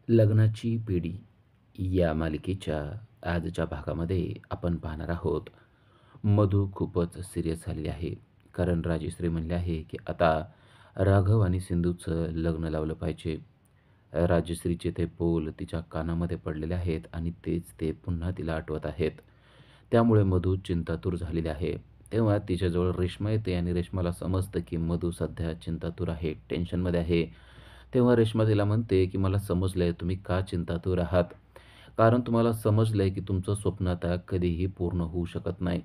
लग्नाची पिढी या मालिकेच्या आजच्या भागामध्ये आपण पाहणार आहोत. मधू खूपच सिरियस झालेली आहे. कारण राजश्री म्हणले आहे, की आता राघव आणि सिंधूचं लग्न लावलं पाहिजे. राजश्रीचे ते बोल तिच्या कानामध्ये पडलेले आहेत आणि तेच ते पुन्हा तिला आठवत आहेत. त्यामुळे मधू चिंतातूर झालेली आहे. तेव्हा तिच्याजवळ रेश्मा येते आणि रेश्माला समजतं, की मधू सध्या चिंतातूर आहे, टेन्शनमध्ये आहे. तेव्हा रेश्मा तिला म्हणते, की "मला समजलंय तुम्ही का चिंतातूर आहात. कारण तुम्हाला समजलंय, की तुमचं स्वप्न आता कधीही पूर्ण होऊ शकत नाही.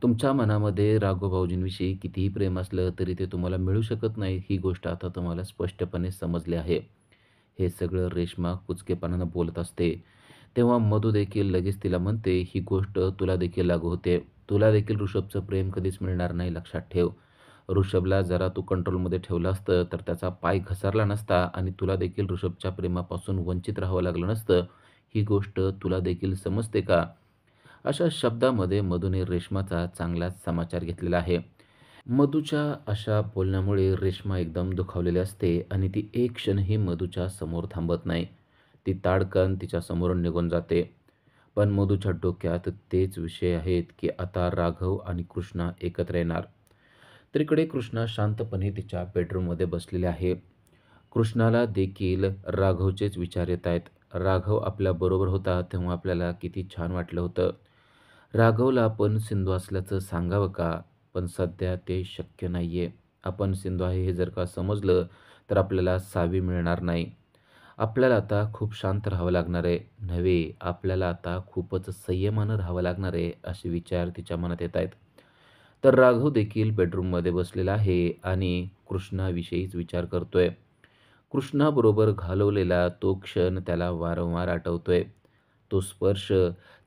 तुमच्या मनामध्ये राघव भाऊजींविषयी कितीही प्रेम असलं, तरी ते तुम्हाला मिळू शकत नाही, ही गोष्ट आता तुम्हाला स्पष्टपणे समजली आहे." हे सगळं रेश्मा कुचकेपणानं बोलत असते. तेव्हा मधू देखील लगेच तिला म्हणते, "ही गोष्ट तुला देखील लागू होते. तुला देखील ऋषभचं प्रेम कधीच मिळणार नाही, लक्षात ठेव. ऋषभला जरा तू कंट्रोलमध्ये ठेवलं असतं, तर त्याचा पाय घसरला नसता आणि तुला देखील ऋषभच्या प्रेमापासून वंचित राहावं लागलं नसतं. ही गोष्ट तुला देखील समजते का?" अशा शब्दामध्ये मधूने रेश्माचा चांगलाच समाचार घेतलेला आहे. मधूच्या अशा बोलण्यामुळे रेश्मा एकदम दुखावलेली असते आणि ती एक क्षणही मधूच्या समोर थांबत नाही. ती ताडकन तिच्या समोरून निघून जाते. पण मधूच्या डोक्यात तेच विषय आहेत, की आता राघव आणि कृष्णा एकत्र येणार. तर इकडे कृष्णा शांतपणे तिच्या बेडरूममध्ये बसलेली आहे. कृष्णाला देखील राघवचेच विचार येत आहेत. राघव आपल्याबरोबर होता तेव्हा आपल्याला किती छान वाटलं होतं. राघवला आपण सिंधू असल्याचं सांगावं का? पण सध्या ते शक्य नाहीये. आपण सिंधू आहे हे जर का समजलं, तर आपल्याला सावी मिळणार नाही. आपल्याला आता खूप शांत राहावं लागणार आहे. नव्हे, आपल्याला आता खूपच संयमानं राहावं लागणार आहे, असे विचार तिच्या मनात येत आहेत. तर राघव देखील बेडरूममध्ये बसलेला आहे आणि कृष्णाविषयीच विचार करतोय. कृष्णाबरोबर घालवलेला तो क्षण त्याला वारंवार आठवतोय. तो स्पर्श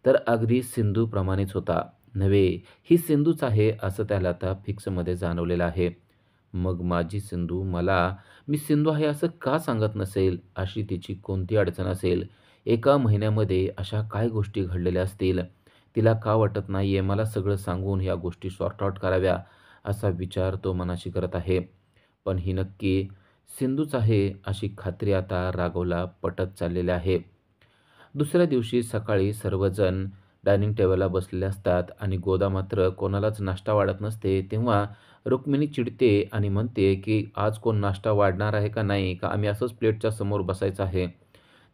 तर अगदी सिंधूप्रमाणेच होता. नव्हे, ही सिंधूच आहे असं त्याला आता फिक्समध्ये जाणवलेलं आहे. मग माझी सिंधू मी सिंधू आहे असं का सांगत नसेल? अशी तिची कोणती अडचण असेल? एका महिन्यामध्ये अशा काय गोष्टी घडलेल्या असतील? तिला का वाटत नाहीये मला सगळं सांगून ह्या गोष्टी सॉर्ट आउट कराव्या, असा विचार तो मनाशी करत आहे. पण ही नक्की सिंधूच आहे अशी खात्री आता राघवला पटत चाललेली आहे. दुसऱ्या दिवशी सकाळी सर्वजण डायनिंग टेबलला बसलेले असतात आणि गोदा मात्र कोणालाच नाश्ता वाढत नसते. तेव्हा रुक्मिणी चिडते आणि म्हणते, की "आज कोण नाश्ता वाढणार आहे का नाही? का आम्ही असंच प्लेटच्या समोर बसायचं आहे?"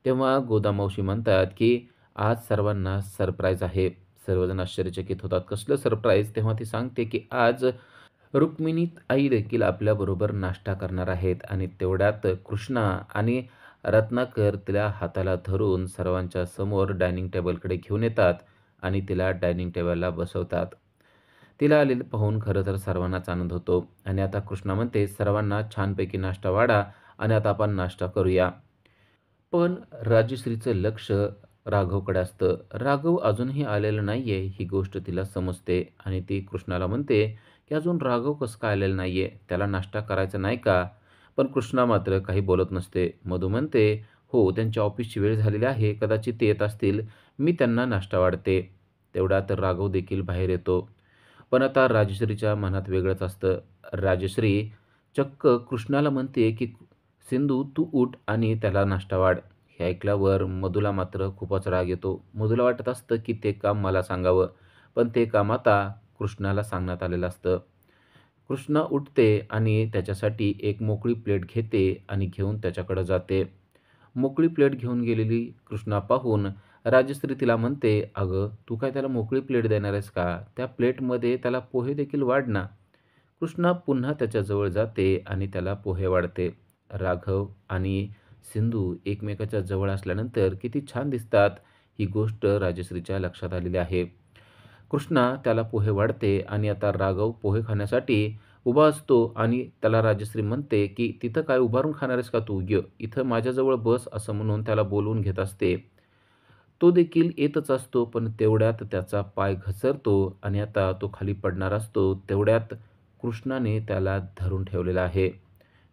तेव्हा गोदा मावशी म्हणतात, की "आज सर्वांना सरप्राईज आहे." सर्वजण आश्चर्यचकित होतात. "कसलं सरप्राईज?" तेव्हा ती सांगते, की "आज रुक्मिणी आई देखील आपल्याबरोबर नाश्ता करणार आहेत." आणि तेवढ्यात कृष्णा आणि रत्नाकर तिला हाताला धरून सर्वांच्या समोर डायनिंग टेबलकडे घेऊन येतात आणि तिला डायनिंग टेबलला बसवतात. तिला आलेलं पाहून खरं तर सर्वांनाच आनंद होतो आणि आता कृष्णा म्हणते, "सर्वांना छानपैकी नाश्ता वाढा आणि आता आपण नाश्ता करूया." पण राजश्रीचं लक्ष राघवकडे असतं. राघव अजूनही आलेला नाहीये, ही गोष्ट तिला समजते आणि ती कृष्णाला म्हणते, की "अजून राघव कसं काय आलेला नाहीये? त्याला नाश्ता करायचा नाही का?" पण कृष्णा मात्र काही बोलत नसते. मधू म्हणते, "हो, त्यांच्या ऑफिसची वेळ झालेली आहे. कदाचित ते येत असतील. मी त्यांना नाश्ता वाढते." तेवढ्यात राघव देखील बाहेर येतो. पण आता राजश्रीच्या मनात वेगळंच असतं. राजश्री चक्क कृष्णाला म्हणते, की "सिंधू तू उठ आणि त्याला नाश्ता वाढ." हे ऐकल्यावर मधूला मात्र खूपच राग येतो. मधूला वाटत असतं, की ते काम मला सांगावं, पण ते काम आता कृष्णाला सांगण्यात आलेलं असतं. कृष्णा उठते आणि त्याच्यासाठी एक मोकळी प्लेट घेते आणि घेऊन त्याच्याकडे जाते. मोकळी प्लेट घेऊन गेलेली कृष्णा पाहून राजश्री तिला म्हणते, "अगं, तू काय त्याला मोकळी प्लेट देणार आहेस का? त्या प्लेटमध्ये त्याला पोहे देखील वाढ ना." कृष्णा पुन्हा त्याच्याजवळ जाते आणि त्याला पोहे वाढते. राघव आणि सिंधू एकमेकाच्या जवळ असल्यानंतर किती छान दिसतात, ही गोष्ट राजश्रीच्या लक्षात आलेली आहे. कृष्णा त्याला पोहे वाढते आणि आता राघव पोहे खाण्यासाठी उभा असतो आणि त्याला राजश्री म्हणते, की "तिथं काय उभारून खाणार आहेस का तू? ये, इथं माझ्याजवळ बस." असं म्हणून त्याला बोलवून घेत असते. तो देखील येतच असतो, पण तेवढ्यात त्याचा पाय घसरतो आणि आता तो खाली पडणार असतो. तेवढ्यात कृष्णाने त्याला धरून ठेवलेलं आहे.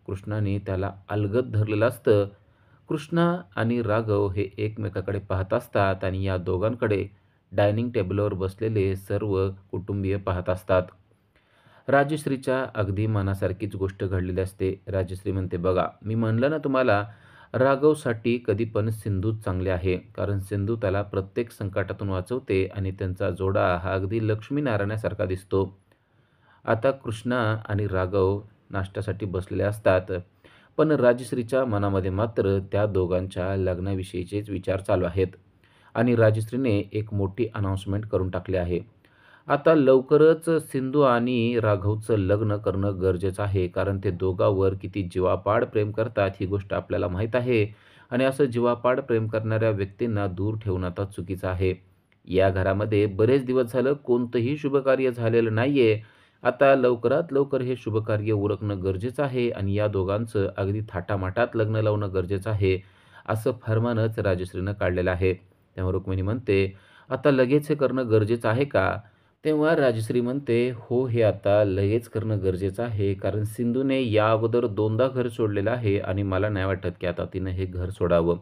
कृष्णाने त्याला अलगद धरलेलं असतं. कृष्णा आणि राघव हे एकमेकाकडे पाहत असतात आणि या दोघांकडे डायनिंग टेबलवर बसलेले सर्व कुटुंबीय पाहत असतात. राजश्रीच्या अगदी मनासारखीच गोष्ट घडलेली असते. राजश्री म्हणते, "बघा, मी म्हणलं ना तुम्हाला, राघवसाठी कधी पण सिंधूच चांगले आहे. कारण सिंधू त्याला प्रत्येक संकटातून वाचवते आणि त्यांचा जोडा हा अगदी लक्ष्मीनारायणासारखा दिसतो. आता कृष्णा आणि राघव नाश्त्यासाठी बसलेले असतात. पण राजश्रीच्या मनामध्ये मात्र त्या दोघांच्या लग्नाविषयीचेच विचार चालू आहेत आणि राजश्रीने एक मोठी अनाउन्समेंट करून टाकली आहे. आता लवकरच सिंधू आणि राघवचं लग्न करणं गरजेचं आहे. कारण ते दोघांवर किती जीवापाड प्रेम करतात ही गोष्ट आपल्याला माहीत आहे आणि असं जीवापाड प्रेम करणाऱ्या व्यक्तींना दूर ठेवणं आता चुकीचं आहे. या घरामध्ये बरेच दिवस झालं कोणतंही शुभकार्य झालेलं नाहीये. आता लवकरात लवकर हे शुभकार्य उरकणं गरजेचं आहे आणि या दोघांचं अगदी थाटामाटात लग्न लावणं गरजेचं आहे, असं फर्मानच राजश्रीनं काढलेलं आहे. तेव्हा रुक्मिणी म्हणते, "आता लगेच हे करणं गरजेचं आहे का?" तेव्हा राजश्री म्हणते, "हो, हे आता लगेच करणं गरजेचं आहे. कारण सिंधूने या अगोदर 2दा घर सोडलेलं आहे आणि मला नाही वाटत की आता तिनं हे घर सोडावं.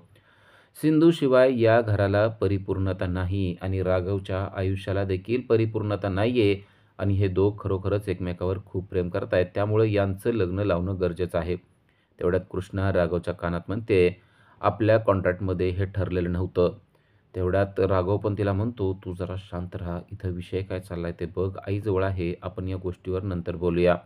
सिंधूशिवाय या घराला परिपूर्णता नाही आणि राघवच्या आयुष्याला देखील परिपूर्णता नाहीये आणि हे दोघं खरोखरच एकमेकावर खूप प्रेम करतायत. त्यामुळे यांचं लग्न लावणं गरजेचं आहे." तेवढ्यात कृष्णा राघवच्या कानात म्हणते, "आपल्या कॉन्ट्रॅक्टमध्ये हे ठरलेलं नव्हतं." तेवढ्यात राघव पण तिला म्हणतो, "तू जरा शांत राहा. इथं विषय काय चाललाय ते बघ. आईजवळ आहे. आपण या गोष्टीवर नंतर बोलूया."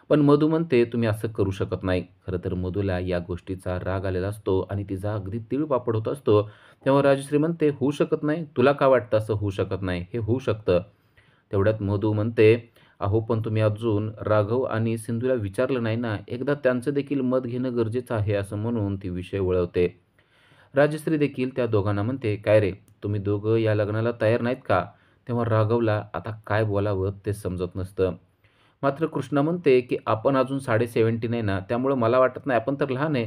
पण मधू म्हणते, "तुम्ही असं करू शकत नाही." खरं तर मधूला या गोष्टीचा राग आलेला असतो आणि तिचा अगदी तीळपापड होत असतो. तेव्हा राजश्री म्हणते, "होऊ शकत नाही? तुला का वाटतं असं होऊ शकत नाही? हे होऊ शकतं." तेवढ्यात मधू म्हणते, "अहो, पण तुम्ही अजून राघव आणि सिंधूला विचारलं नाही ना. एकदा त्यांचं देखील मत घेणं गरजेचं आहे." असं म्हणून ती विषय वळवते. राजश्री देखील त्या दोघांना म्हणते, "काय रे, तुम्ही दोघं या लग्नाला तयार नाहीत का?" तेव्हा राघवला आता काय बोलावं ते समजत नसतं. मात्र कृष्णा म्हणते, की "आपण अजून 17.5 आहे ना, त्यामुळं मला वाटत नाही, आपण तर लहान आहे."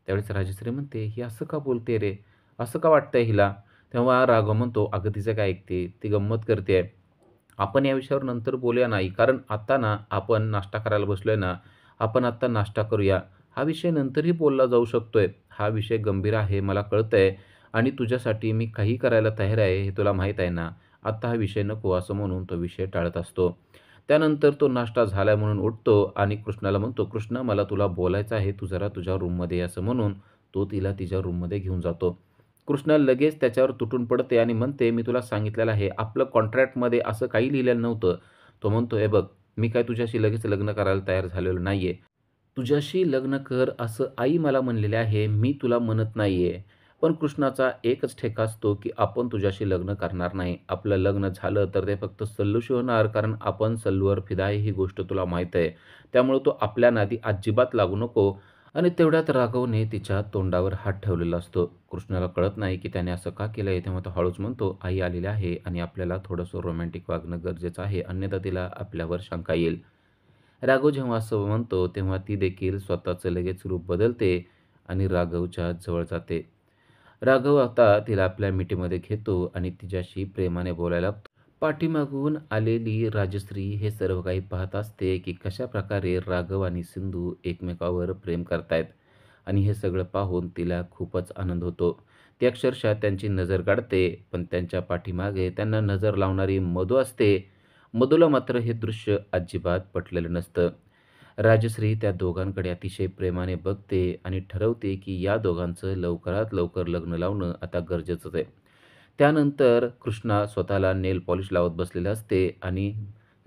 त्यावेळेस राजश्री म्हणते, "ही असं का बोलते रे? असं का वाटतंय हिला?" तेव्हा राघव म्हणतो, "अगं तिचं काय ऐकते? ती गंमत करते आपण या विषयावर नंतर बोलूया नाही. कारण आता ना आपण नाश्ता करायला बसलोय ना, आपण आत्ता नाश्ता करूया. हा विषय नंतरही बोलला जाऊ शकतोय. हा विषय गंभीर आहे मला कळतंय आणि तुझ्यासाठी मी काहीही करायला तयार आहे हे तुला माहीत आहे ना. आत्ता हा विषय नको." असं म्हणून तो विषय टाळत असतो. त्यानंतर तो नाश्ता झालाय म्हणून उठतो आणि कृष्णाला म्हणतो, "कृष्णा, मला तुला बोलायचं आहे. तू जरा तुझ्या रूममध्ये ये." असं म्हणून तो तिला तिच्या रूममध्ये घेऊन जातो. कृष्णा लगेच त्याच्यावर तुटून पडते आणि म्हणते, "मी तुला सांगितलेलं आहे, आपलं कॉन्ट्रॅक्टमध्ये असं काही लिहिलेलं नव्हतं." तो म्हणतो, "हे बघ, मी काय तुझ्याशी लगेच लग्न करायला तयार झालेलो नाहीये. तुझ्याशी लग्न कर असं आई मला म्हणलेले आहे, मी तुला म्हणत नाहीये." पण कृष्णाचा एकच ठेका असतो, की आपण तुझ्याशी लग्न करणार नाही. आपलं लग्न झालं तर ते फक्त सल्लूशी होणार, कारण आपण सल्लूवर फिदा आहे ही गोष्ट तुला माहीत आहे. त्यामुळे तू आपल्या नादी अजिबात लागू नको. आणि तेवढ्यात राघवने तिच्या तोंडावर हात ठेवलेला असतो. कृष्णाला कळत नाही, की त्याने असं का केलंय? तेव्हा तो हळूच म्हणतो, "आई आलेली आहे आणि आपल्याला थोडंसं रोमॅन्टिक वागणं गरजेचं आहे, अन्यथा तिला आपल्यावर शंका येईल." राघव जेव्हा असं म्हणतो, तेव्हा ती देखील स्वतःचं लगेच रूप बदलते आणि राघवच्या जवळ जाते. राघव आता तिला आपल्या मिठीमध्ये घेतो आणि तिच्याशी प्रेमाने बोलायला लागतो. पाठीमागून आलेली राजश्री हे सर्व काही पाहत असते, की कशाप्रकारे राघव आणि सिंधू एकमेकावर प्रेम करतायत आणि हे सगळं पाहून तिला खूपच आनंद होतो. ती अक्षरशः त्यांची नजर काढते, पण त्यांच्या पाठीमागे त्यांना नजर लावणारी मधू असते. मधूला मात्र हे दृश्य अजिबात पटलेलं नसतं. राजश्री त्या दोघांकडे अतिशय प्रेमाने बघते आणि ठरवते, की या दोघांचं लवकरात लवकर लग्न लावणं आता गरजेचंच आहे. त्यानंतर कृष्णा स्वतःला नेल पॉलिश लावत बसलेले असते आणि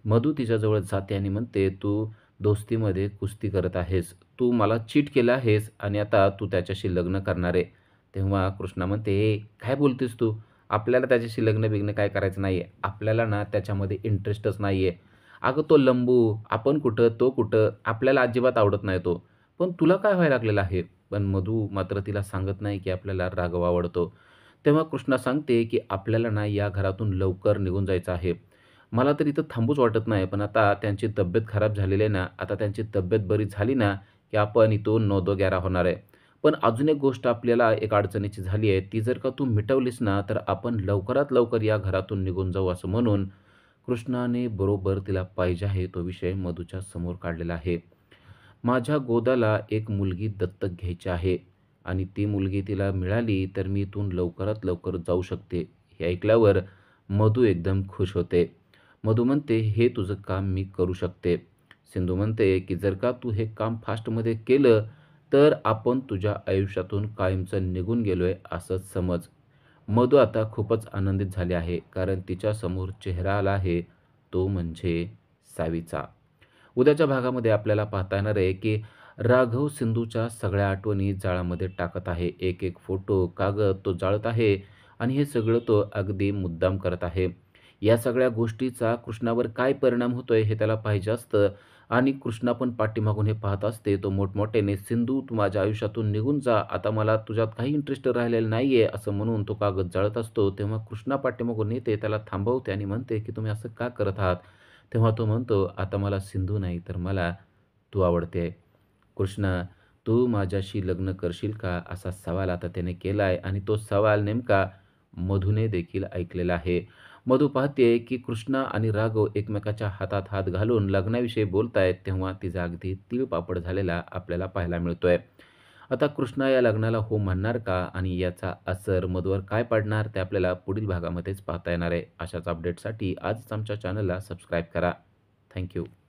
मधू तिच्याजवळ जाते आणि म्हणते, "तू दोस्तीमध्ये कुस्ती करत आहेस. तू मला चीट केलं आहेस आणि आता तू त्याच्याशी लग्न करणार आहे." तेव्हा कृष्णा म्हणते, "ए, काय बोलतेस तू? आपल्याला त्याच्याशी लग्न-बिग्न काय करायचं नाहीये. आपल्याला ना त्याच्यामध्ये इंटरेस्टच नाहीये. अगं तो लंबू, आपण कुठं, तो कुठं, आपल्याला अजिबात आवडत नाही तो. पण तुला काय व्हायला लागलेलं आहे?" पण मधू मात्र तिला सांगत नाही, की आपल्याला राघव आवडतो. तेव्हा कृष्णा सांगते, की "आपल्याला ना या घरातून लवकर निघून जायचं आहे. मला तर इथं थांबूच वाटत नाही. पण आता त्यांची तब्येत खराब झालेली आहे ना, आता त्यांची तब्येत बरी झाली ना, की आपण इथून नोंदोग्यारा होणार आहे. पण अजून एक गोष्ट आपल्याला एक अडचणीची झाली आहे. ती जर का तू मिटवलीस ना, तर आपण लवकरात लवकर या घरातून निघून जाऊ." असं म्हणून कृष्णाने बरोबर तिला पाहिजे आहे तो विषय मधूच्या समोर काढलेला आहे. "माझ्या गोदाला एक मुलगी दत्तक घ्यायची आहे आणि ती मुलगी तिला मिळाली तर मी इथून लवकरात लवकर जाऊ शकते." हे ऐकल्यावर मधू एकदम खुश होते. मधू म्हणते, "हे तुझं काम मी करू शकते." सिंधू म्हणते, की "जर का तू हे काम फास्टमध्ये केलं तर आपण तुझ्या आयुष्यातून कायमचं निघून गेलोय असंच समज. मधू आता खूपच आनंदित झाली आहे, कारण तिच्यासमोर चेहरा आला आहे, तो म्हणजे सावीचा. उद्याच्या भागामध्ये आपल्याला पाहता येणार आहे, की राघव सिंधूच्या सगळ्या आठवणी जाळामध्ये टाकत आहे. एक-एक फोटो, कागद तो जाळत आहे आणि हे सगळं तो अगदी मुद्दाम करत आहे. या सगळ्या गोष्टीचा कृष्णावर काय परिणाम होतोय हे त्याला पाहिजे असतं आणि कृष्णा पण पाठीमागून हे पाहत असते. तो मोठमोठ्याने, "सिंधू, तू माझ्या आयुष्यातून निघून जा. आता मला तुझ्यात काही इंटरेस्ट राहिलेला नाहीये," असं म्हणून तो कागद जाळत असतो. तेव्हा कृष्णा पाठीमागून येते, त्याला थांबवते आणि म्हणते, की "तुम्ही असं का करत आहात?" तेव्हा तो म्हणतो, "आता मला सिंधू नाही तर मला तू आवडते. कृष्णा, तू माझ्याशी लग्न करशील का?" असा सवाल आता त्याने केला आहे आणि तो सवाल नेमका मधूने देखील ऐकलेला आहे. मधू पाहते की कृष्णा आणि राघव एकमेकाच्या हातात हात घालून लग्नाविषयी बोलतायत, तेव्हा तिचा अगदी तीळपापड झालेला आपल्याला पाहायला मिळतोय. आता कृष्णा या लग्नाला हो म्हणणार का आणि याचा असर मधूवर काय पडणार ते आपल्याला पुढील भागामध्येच पाहता येणार आहे. अशाच अपडेटसाठी आजच आमच्या चॅनलला सबस्क्राईब करा. थँक